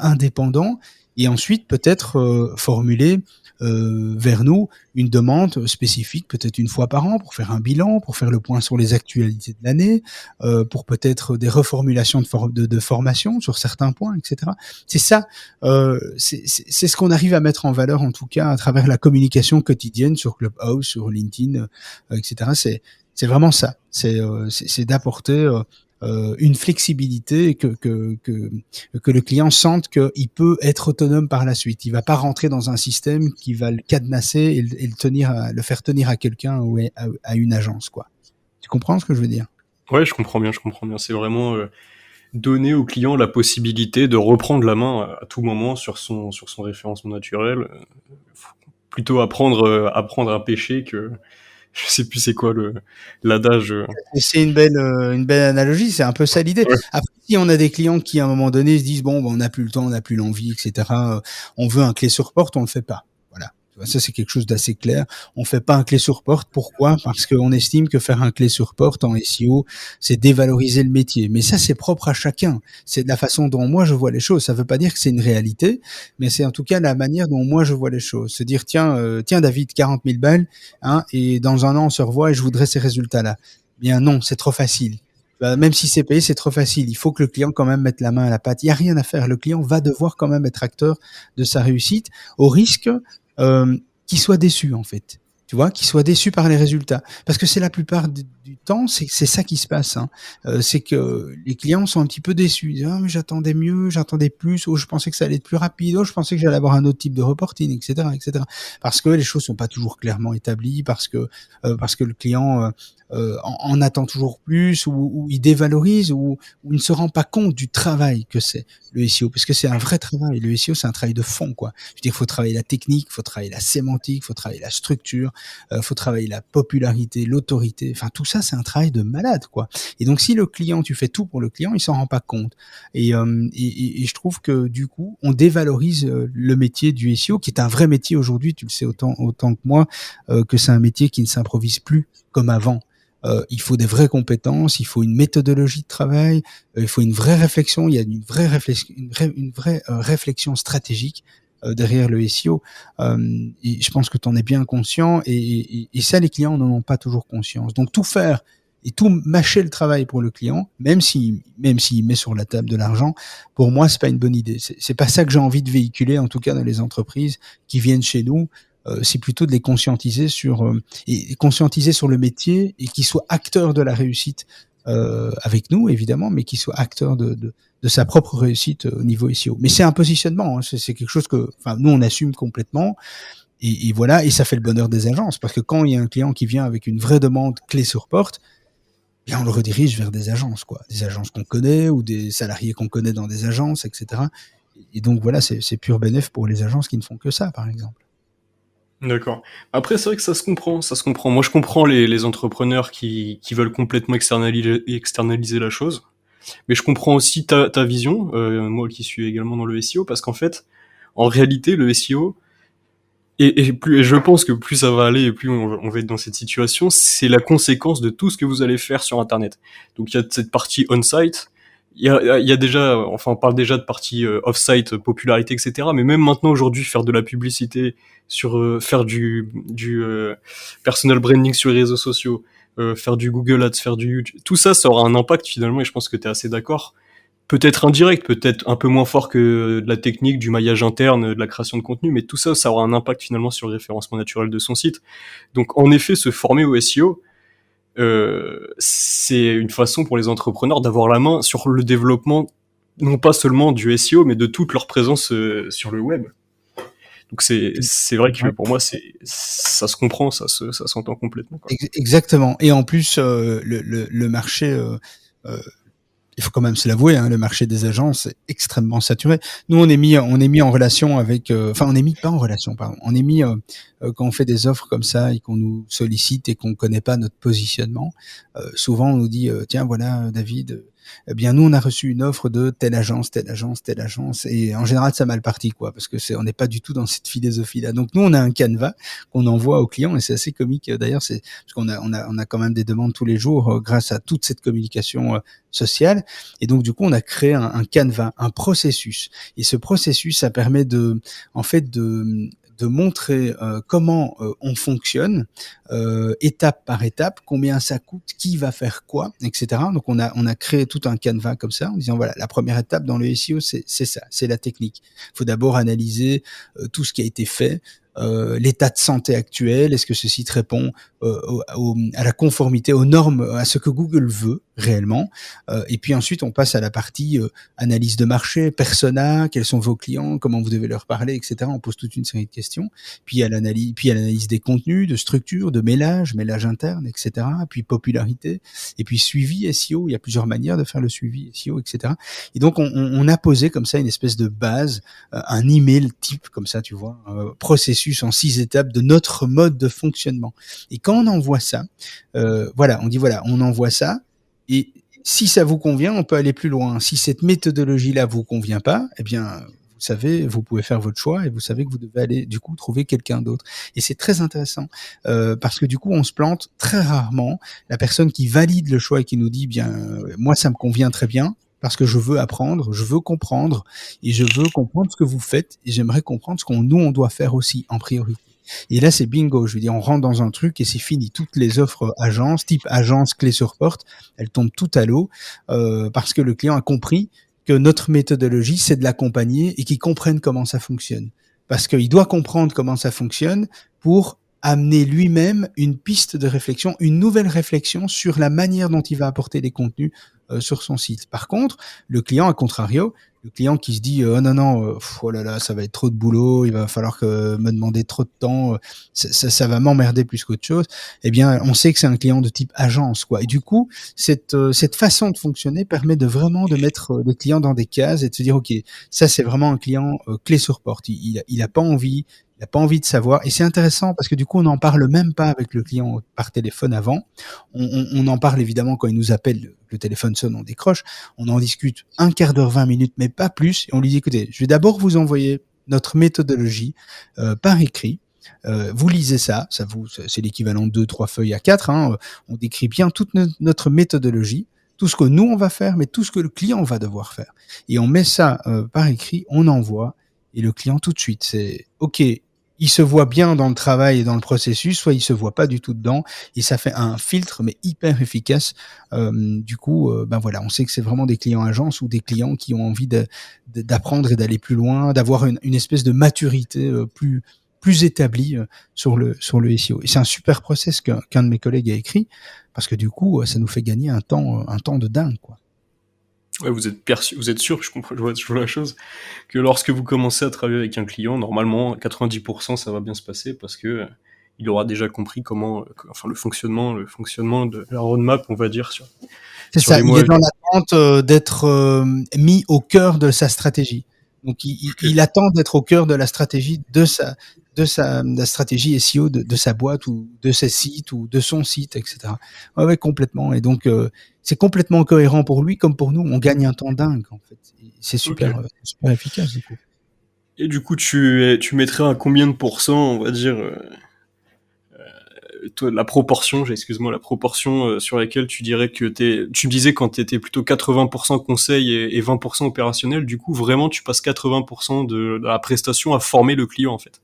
indépendant, et ensuite peut-être formuler vers nous une demande spécifique, peut-être une fois par an, pour faire un bilan, pour faire le point sur les actualités de l'année, pour peut-être des reformulations de formation sur certains points, etc. C'est ça, c'est ce qu'on arrive à mettre en valeur, en tout cas à travers la communication quotidienne sur Clubhouse, sur LinkedIn, etc. C'est vraiment ça. C'est d'apporter une flexibilité que le client sente qu'il peut être autonome par la suite. Il va pas rentrer dans un système qui va le cadenasser et le faire tenir à quelqu'un ou à une agence, quoi. Tu comprends ce que je veux dire? Ouais, je comprends bien. C'est vraiment donner au client la possibilité de reprendre la main à tout moment sur son référencement naturel. Faut plutôt apprendre à pêcher que je sais plus c'est quoi l'adage. C'est une belle analogie, c'est un peu ça l'idée. Ouais. Après, si on a des clients qui à un moment donné se disent bon, ben, on n'a plus le temps, on n'a plus l'envie, etc. On veut un clé sur porte, on le fait pas. Voilà. Ça, c'est quelque chose d'assez clair. On fait pas un clé sur porte. Pourquoi? Parce qu'on estime que faire un clé sur porte en SEO, c'est dévaloriser le métier. Mais ça, c'est propre à chacun. C'est de la façon dont moi je vois les choses. Ça veut pas dire que c'est une réalité, mais c'est en tout cas la manière dont moi je vois les choses. Se dire, tiens David, 40 000 balles, hein, et dans un an on se revoit et je voudrais ces résultats-là. Bien non, c'est trop facile. Même si c'est payé, c'est trop facile. Il faut que le client quand même mette la main à la pâte. Il y a rien à faire. Le client va devoir quand même être acteur de sa réussite, au risque qu'il soit déçu, en fait. Tu tu vois, qui soient déçus par les résultats. Parce que c'est la plupart du temps, c'est ça qui se passe. Hein. C'est que les clients sont un petit peu déçus. Ils disent, ah, mais j'attendais mieux, j'attendais plus, ou je pensais que ça allait être plus rapide, ou je pensais que j'allais avoir un autre type de reporting, etc., etc. Parce que les choses sont pas toujours clairement établies, parce que le client en attend toujours plus, ou il dévalorise, ou il ne se rend pas compte du travail que c'est le SEO, parce que c'est un vrai travail. Le SEO, c'est un travail de fond, quoi. Je veux dire, il faut travailler la technique, il faut travailler la sémantique, il faut travailler la structure, faut travailler la popularité, l'autorité. Enfin, tout ça, c'est un travail de malade, quoi. Et donc, si le client, tu fais tout pour le client, il s'en rend pas compte. Et je trouve que du coup, on dévalorise le métier du SEO, qui est un vrai métier aujourd'hui. Tu le sais autant que moi, que c'est un métier qui ne s'improvise plus comme avant. Il faut des vraies compétences, il faut une méthodologie de travail, il faut une vraie réflexion, il y a une vraie réflexion stratégique derrière le SEO. Et je pense que tu en es bien conscient, et ça, les clients n'en ont pas toujours conscience. Donc tout faire et tout mâcher le travail pour le client, même s'il met sur la table de l'argent, pour moi, c'est pas une bonne idée. C'est pas ça que j'ai envie de véhiculer, en tout cas dans les entreprises qui viennent chez nous. C'est plutôt de les conscientiser sur le métier, et qu'ils soient acteurs de la réussite avec nous, évidemment, mais qu'ils soient acteurs de sa propre réussite au niveau SEO. Mais c'est un positionnement, hein, c'est quelque chose que, enfin, nous on assume complètement, et voilà, et ça fait le bonheur des agences, parce que quand il y a un client qui vient avec une vraie demande clé sur porte, bien on le redirige vers des agences, quoi, des agences qu'on connaît, ou des salariés qu'on connaît dans des agences, etc. Et donc voilà, c'est pur bénéfice pour les agences qui ne font que ça, par exemple. D'accord. Après, c'est vrai que ça se comprend, ça se comprend. Moi, je comprends les entrepreneurs qui veulent complètement externaliser la chose. Mais je comprends aussi ta vision, moi qui suis également dans le SEO, parce qu'en fait, en réalité, le SEO, et je pense que plus ça va aller, et plus on va être dans cette situation, c'est la conséquence de tout ce que vous allez faire sur Internet. Donc il y a cette partie on-site, il y a déjà, enfin on parle déjà de partie off-site, popularité, etc. Mais même maintenant aujourd'hui, faire de la publicité faire du personal branding sur les réseaux sociaux, faire du Google Ads, faire du YouTube, tout ça, ça aura un impact finalement, et je pense que tu es assez d'accord. Peut-être indirect, peut-être un peu moins fort que de la technique, du maillage interne, de la création de contenu, mais tout ça, ça aura un impact finalement sur le référencement naturel de son site. Donc en effet, se former au SEO, c'est une façon pour les entrepreneurs d'avoir la main sur le développement, non pas seulement du SEO, mais de toute leur présence sur le web. Donc c'est vrai que pour moi, ça se comprend, ça s'entend complètement, quoi. Exactement. Et en plus, le marché, il faut quand même se l'avouer, hein, le marché des agences est extrêmement saturé. Nous, on est mis en relation avec, enfin, on est mis pas en relation, pardon. On est mis quand on fait des offres comme ça et qu'on nous sollicite et qu'on connaît pas notre positionnement. Souvent, on nous dit, tiens, voilà, David. Eh bien, nous, on a reçu une offre de telle agence, telle agence, telle agence, et en général, ça mal parti, quoi, parce que on n'est pas du tout dans cette philosophie-là. Donc, nous, on a un canevas qu'on envoie aux clients, et c'est assez comique, d'ailleurs, parce qu'on a quand même des demandes tous les jours grâce à toute cette communication sociale, et donc, du coup, on a créé un canevas, un processus, et ce processus, ça permet de montrer comment on fonctionne, étape par étape, combien ça coûte, qui va faire quoi, etc. Donc on a créé tout un canevas comme ça, en disant voilà, la première étape dans le SEO, c'est ça, c'est la technique. Il faut d'abord analyser tout ce qui a été fait, l'état de santé actuel, est-ce que ce site répond à la conformité, aux normes, à ce que Google veut réellement, et puis ensuite on passe à la partie analyse de marché, persona, quels sont vos clients, comment vous devez leur parler, etc. On pose toute une série de questions, puis à l'analyse des contenus, de structure, de mélange interne, etc. Puis popularité, et puis suivi SEO. Il y a plusieurs manières de faire le suivi SEO, etc. Et donc on a posé comme ça une espèce de base, un email type comme ça, tu vois, processus en 6 étapes de notre mode de fonctionnement. Et quand on envoie ça, voilà, on dit voilà, on envoie ça, et si ça vous convient, on peut aller plus loin. Si cette méthodologie-là vous convient pas, eh bien, vous savez, vous pouvez faire votre choix, et vous savez que vous devez aller, du coup, trouver quelqu'un d'autre. Et c'est très intéressant, parce que du coup, on se plante très rarement. La personne qui valide le choix et qui nous dit, bien, moi, ça me convient très bien, parce que je veux apprendre, je veux comprendre, et je veux comprendre ce que vous faites, et j'aimerais comprendre ce on doit faire aussi, en priorité. Et là, c'est bingo. Je veux dire, on rentre dans un truc et c'est fini. Toutes les offres agences, type agence clé sur porte, elles tombent toutes à l'eau, parce que le client a compris que notre méthodologie, c'est de l'accompagner et qu'il comprenne comment ça fonctionne. Parce qu'il doit comprendre comment ça fonctionne pour amener lui-même une piste de réflexion, une nouvelle réflexion sur la manière dont il va apporter des contenus sur son site. Par contre, le client, à contrario, le client qui se dit oh non non, oh là là, ça va être trop de boulot, il va falloir que me demander trop de temps, ça va m'emmerder plus qu'autre chose. Eh bien, on sait que c'est un client de type agence, quoi. Et du coup, cette façon de fonctionner permet de vraiment de mettre le client dans des cases et de se dire ok, ça c'est vraiment un client clé sur porte. Il a pas envie. Il n'a pas envie de savoir. Et c'est intéressant parce que du coup, on n'en parle même pas avec le client par téléphone avant. On en parle évidemment quand il nous appelle, le téléphone sonne, on décroche. On en discute un quart d'heure, 20 minutes, mais pas plus. Et on lui dit, écoutez, je vais d'abord vous envoyer notre méthodologie par écrit. Vous lisez ça, c'est l'équivalent de 2-3 feuilles à 4. Hein. On décrit bien toute notre méthodologie, tout ce que nous, on va faire, mais tout ce que le client va devoir faire. Et on met ça par écrit, on envoie. Et le client, tout de suite, c'est OK, il se voit bien dans le travail et dans le processus, soit il se voit pas du tout dedans, et ça fait un filtre, mais hyper efficace. Du coup, ben voilà, on sait que c'est vraiment des clients agences ou des clients qui ont envie d'apprendre et d'aller plus loin, d'avoir une espèce de maturité plus établie sur le SEO. Et c'est un super process qu'un de mes collègues a écrit, parce que du coup, ça nous fait gagner un temps de dingue, quoi. Ouais, vous êtes sûr, je vois la chose, que lorsque vous commencez à travailler avec un client, normalement, 90%, ça va bien se passer parce que il aura déjà compris enfin, le fonctionnement de la roadmap, on va dire, C'est sur ça, les il mois. est dans l'attente d'être mis au cœur de sa stratégie. Donc il attend d'être au cœur de la stratégie la stratégie SEO de sa boîte ou de ses sites ou de son site, etc. Ouais, complètement. Et donc c'est complètement cohérent pour lui comme pour nous. On gagne un temps dingue en fait. C'est super, Ok. super efficace du coup. Et du coup, tu mettrais à combien de pourcents, on va dire, toi, la proportion sur laquelle tu dirais que tu me disais quand t'étais plutôt 80% conseil et 20% opérationnel, du coup, vraiment, tu passes 80% de la prestation à former le client, en fait.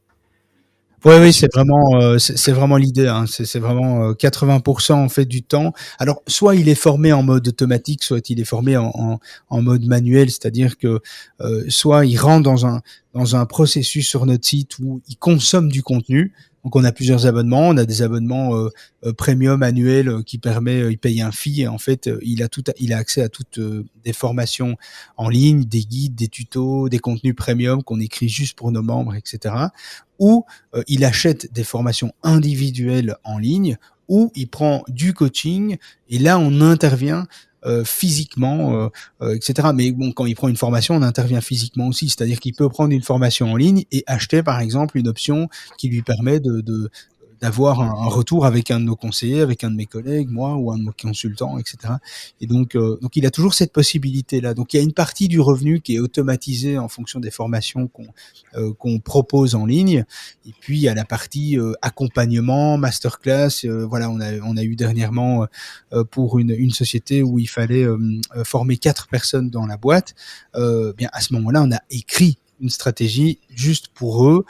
Oui, c'est vraiment l'idée. Hein. C'est vraiment 80% en fait du temps. Alors, soit il est formé en mode automatique, soit il est formé en mode manuel, c'est-à-dire que soit il rentre dans un processus sur notre site où il consomme du contenu. Donc, on a plusieurs abonnements. On a des abonnements premium annuels qui permet, il paye un fee et en fait, il a accès à toutes des formations en ligne, des guides, des tutos, des contenus premium qu'on écrit juste pour nos membres, etc. Ou il achète des formations individuelles en ligne, ou il prend du coaching et là on intervient physiquement, etc. Mais bon, quand il prend une formation, on intervient physiquement aussi, c'est-à-dire qu'il peut prendre une formation en ligne et acheter par exemple une option qui lui permet d'avoir un retour avec un de nos conseillers, avec un de mes collègues, moi ou un de nos consultants, etc. Et donc il a toujours cette possibilité-là. Donc il y a une partie du revenu qui est automatisée en fonction des formations qu'on propose en ligne. Et puis il y a la partie accompagnement, masterclass. Voilà, on a eu dernièrement pour une société où il fallait former 4 personnes dans la boîte. Bien à ce moment-là, on a écrit une stratégie juste pour eux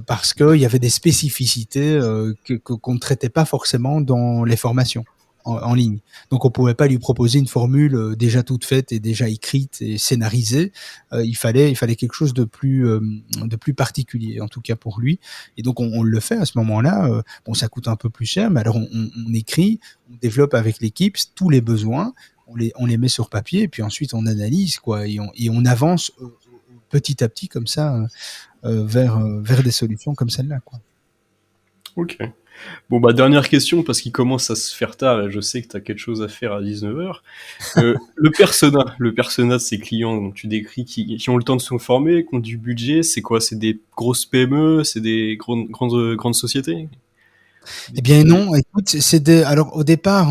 parce qu'il y avait des spécificités qu'on ne traitait pas forcément dans les formations en ligne. Donc on pouvait pas lui proposer une formule déjà toute faite et déjà écrite et scénarisée. Il fallait quelque chose de plus particulier, en tout cas pour lui. Et donc on le fait à ce moment-là. Bon, ça coûte un peu plus cher, mais alors on écrit, on développe avec l'équipe tous les besoins, on les met sur papier et puis ensuite on analyse quoi et on avance petit à petit comme ça vers des solutions comme celle-là, quoi. Ok. Bon, bah, dernière question, parce qu'il commence à se faire tard et je sais que tu as quelque chose à faire à 19h. Le persona de ces clients dont tu décris qui ont le temps de se former, qui ont du budget, c'est quoi? C'est des grosses PME? C'est des grandes sociétés? Eh bien non, écoute, alors au départ,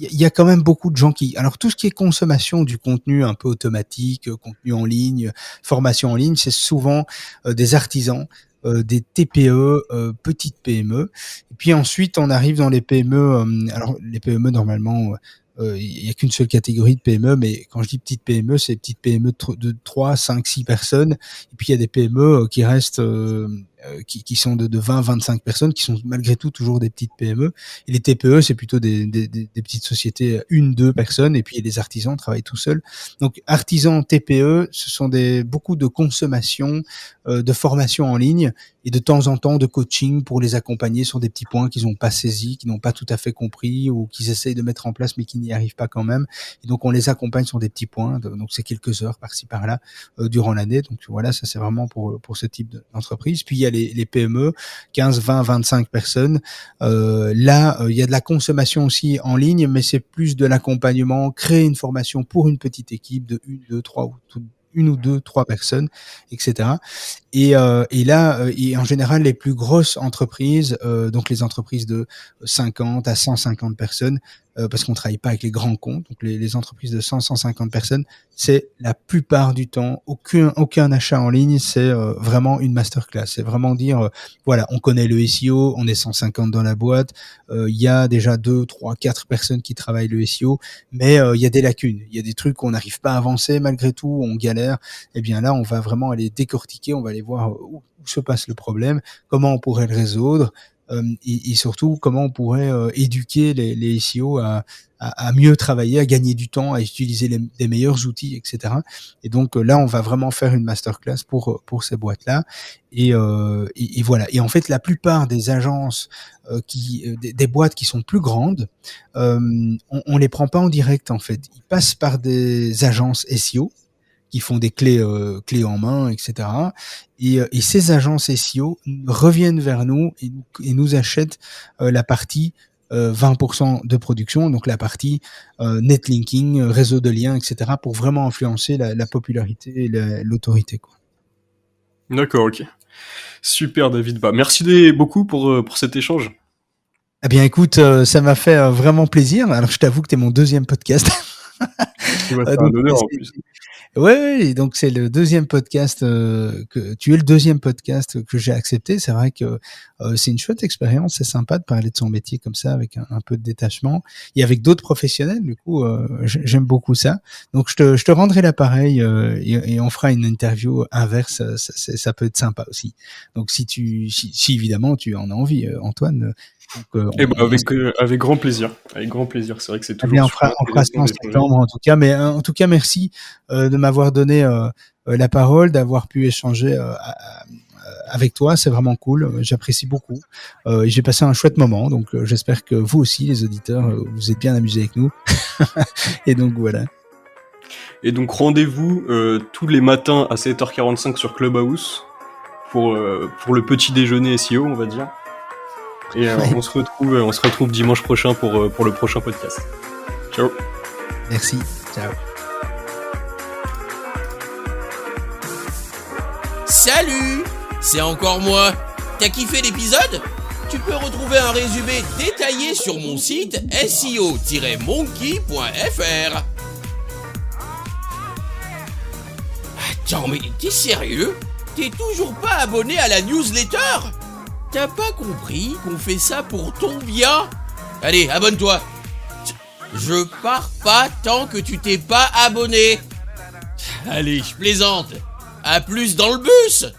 il y a quand même beaucoup de gens alors tout ce qui est consommation du contenu un peu automatique, contenu en ligne, formation en ligne, c'est souvent des artisans, des TPE, petites PME. Et puis ensuite, on arrive dans les PME. Alors les PME normalement, il y a qu'une seule catégorie de PME, mais quand je dis petites PME, c'est petites PME de 3, 5, 6 personnes. Et puis il y a des PME qui restent qui sont de 20-25 personnes, qui sont malgré tout toujours des petites PME. Et les TPE, c'est plutôt des petites sociétés, 1-2 personnes, et puis les artisans travaillent tout seuls. Donc artisans, TPE, ce sont beaucoup de consommation, de formation en ligne, et de temps en temps de coaching pour les accompagner sur des petits points qu'ils n'ont pas saisis, qu'ils n'ont pas tout à fait compris, ou qu'ils essayent de mettre en place mais qui n'y arrivent pas quand même. Et donc on les accompagne sur des petits points, donc c'est quelques heures par-ci par-là durant l'année. Donc voilà, ça c'est vraiment pour ce type d'entreprise. Puis il y a les PME, 15, 20, 25 personnes. Là, il y a de la consommation aussi en ligne, mais c'est plus de l'accompagnement, créer une formation pour une petite équipe de 1 ou 2, 3 personnes, etc. Et là, et en général, les plus grosses entreprises, donc les entreprises de 50 à 150 personnes, parce qu'on travaille pas avec les grands comptes, donc les entreprises de 100-150 personnes, c'est la plupart du temps aucun achat en ligne, c'est vraiment une masterclass. C'est vraiment dire, voilà, on connaît le SEO, on est 150 dans la boîte, il y a déjà 2, 3, 4 personnes qui travaillent le SEO, mais il y a des lacunes, il y a des trucs qu'on n'arrive pas à avancer malgré tout, on galère. Et bien là, on va vraiment aller décortiquer, on va aller voir où se passe le problème, comment on pourrait le résoudre, et surtout comment on pourrait éduquer les SEO à mieux travailler, à gagner du temps, à utiliser les meilleurs outils, etc. Et donc là, on va vraiment faire une masterclass pour ces boîtes-là. Et voilà. Et en fait, la plupart des agences, des boîtes qui sont plus grandes, on les prend pas en direct en fait. Ils passent par des agences SEO qui font des clés en main, etc. Et ces agences SEO reviennent vers nous et nous achètent la partie 20% de production, donc la partie netlinking, réseau de liens, etc. pour vraiment influencer la popularité et l'autorité, quoi. D'accord, ok. Super, David. Bah, merci beaucoup pour cet échange. Eh bien, écoute, ça m'a fait vraiment plaisir. Alors, je t'avoue que t'es mon deuxième podcast. C'est un honneur en plus. Ouais, donc c'est le deuxième podcast tu es le deuxième podcast que j'ai accepté. C'est vrai que c'est une chouette expérience, c'est sympa de parler de son métier comme ça avec un peu de détachement et avec d'autres professionnels. Du coup, j'aime beaucoup ça. Donc je te rendrai l'appareil et on fera une interview inverse. Ça peut être sympa aussi. Donc si évidemment tu en as envie, Antoine. Donc, avec grand plaisir. Avec grand plaisir. C'est vrai que c'est toujours. Bien, on fera ça en septembre en tout cas. Mais en tout cas, merci de m'avoir donné la parole, d'avoir pu échanger avec toi. C'est vraiment cool. J'apprécie beaucoup. J'ai passé un chouette moment. Donc, j'espère que vous aussi, les auditeurs, vous êtes bien amusés avec nous. Et donc voilà. Et donc rendez-vous tous les matins à 7h45 sur Clubhouse pour le petit déjeuner SEO, on va dire. Et on se retrouve dimanche prochain pour le prochain podcast. Ciao. Merci. Ciao. Salut, c'est encore moi. T'as kiffé l'épisode ? Tu peux retrouver un résumé détaillé sur mon site seo-monkey.fr. Attends, mais t'es sérieux ? T'es toujours pas abonné à la newsletter ? T'as pas compris qu'on fait ça pour ton bien ? Allez, abonne-toi. Je pars pas tant que tu t'es pas abonné. Allez, je plaisante. À plus dans le bus.